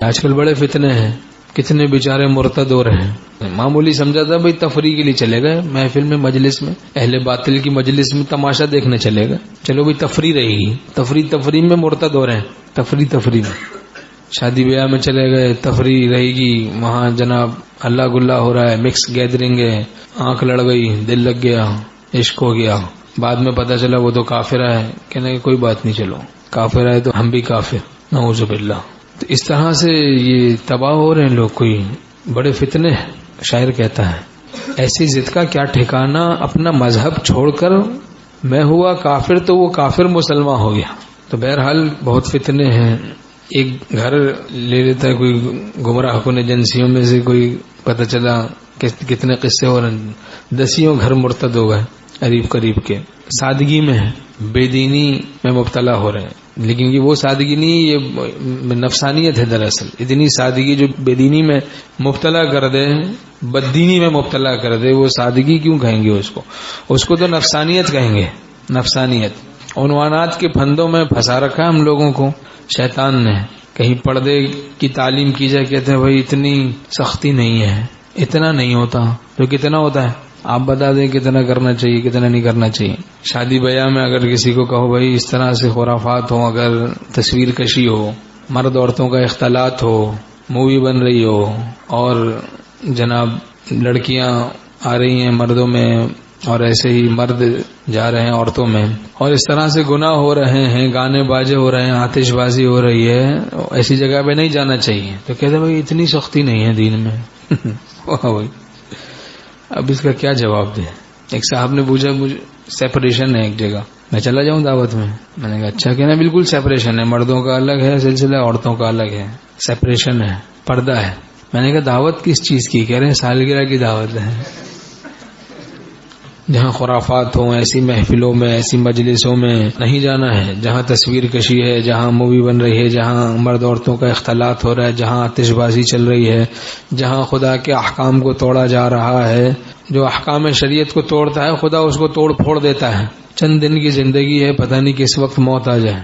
آج کل بڑے فتنے ہیں، کتنے بیچارے مرتد ہو رہے ہیں. معمولی سمجھا تھا بھائی تفریح کے لیے چلے گئے محفل میں، مجلس میں، اہل باطل کی مجلس میں تماشا دیکھنے چلے گئے، چلو بھائی تفریح رہے گی، تفریح میں مرتد ہو رہے ہیں. تفریح میں شادی بیاہ میں چلے گئے، تفریح رہے گی، وہاں جناب اللہ گلا ہو رہا ہے، مکس گیدرنگ ہے، آنکھ لڑ گئی، دل لگ گیا، عشق ہو گیا. بعد میں پتا چلا وہ تو کافر ہے. کہنے کہ کوئی بات نہیں، چلو کافر ہے تو ہم بھی کافر، نعوذ باللہ. تو اس طرح سے یہ تباہ ہو رہے ہیں لوگ، کوئی بڑے فتنے ہیں. شاعر کہتا ہے ایسی ضد کا کیا ٹھکانہ، اپنا مذہب چھوڑ کر میں ہوا کافر تو وہ کافر مسلمان ہو گیا. تو بہرحال بہت فتنے ہیں. ایک گھر لے لیتا ہے کوئی گمراہ کن ایجنسیوں میں سے، کوئی پتہ چلا کتنے قصے ہو رہے ہیں، 10 گھر مرتد ہو گئے قریب کے. سادگی میں ہے، بے دینی میں مبتلا ہو رہے ہیں. لیکن یہ وہ سادگی نہیں، یہ نفسانیت ہے دراصل. اتنی سادگی جو بے دینی میں مبتلا کر دے، بددینی میں مبتلا کر دے، وہ سادگی کیوں کہیں گے اس کو تو نفسانیت کہیں گے. نفسانیت عنوانات کے پھندوں میں پھنسا رکھا ہے ہم لوگوں کو شیطان نے. کہیں پردے کی تعلیم کی جائے، کہتے ہیں بھائی اتنی سختی نہیں ہے، اتنا نہیں ہوتا. تو کتنا ہوتا ہے آپ بتا دیں، کتنا کرنا چاہیے، کتنا نہیں کرنا چاہیے. شادی بیاہ میں اگر کسی کو کہو بھائی اس طرح سے خرافات ہو، اگر تصویر کشی ہو، مرد عورتوں کا اختلاط ہو، مووی بن رہی ہو، اور جناب لڑکیاں آ رہی ہیں مردوں میں اور ایسے ہی مرد جا رہے ہیں عورتوں میں، اور اس طرح سے گناہ ہو رہے ہیں، گانے باجے ہو رہے ہیں، آتش بازی ہو رہی ہے، ایسی جگہ پہ نہیں جانا چاہیے. تو کہتے ہیں بھائی اتنی سختی نہیں ہے دین میں. بھائی اب اس کا کیا جواب دیں. ایک صاحب نے پوچھا مجھے سیپریشن ہے ایک جگہ، میں چلا جاؤں دعوت میں؟ میں نے کہا اچھا. کہنا بالکل سیپریشن ہے، مردوں کا الگ ہے سلسلہ، عورتوں کا الگ ہے، سیپریشن ہے، پردہ ہے. میں نے کہا دعوت کس چیز کی؟ کہہ رہے ہیں سالگرہ کی دعوت ہے. جہاں خرافات ہوں ایسی محفلوں میں، ایسی مجلسوں میں نہیں جانا ہے. جہاں تصویر کشی ہے، جہاں مووی بن رہی ہے، جہاں مرد عورتوں کا اختلاط ہو رہا ہے، جہاں آتش بازی چل رہی ہے، جہاں خدا کے احکام کو توڑا جا رہا ہے. جو احکام شریعت کو توڑتا ہے خدا اس کو توڑ پھوڑ دیتا ہے. چند دن کی زندگی ہے، پتہ نہیں کس وقت موت آ جائے.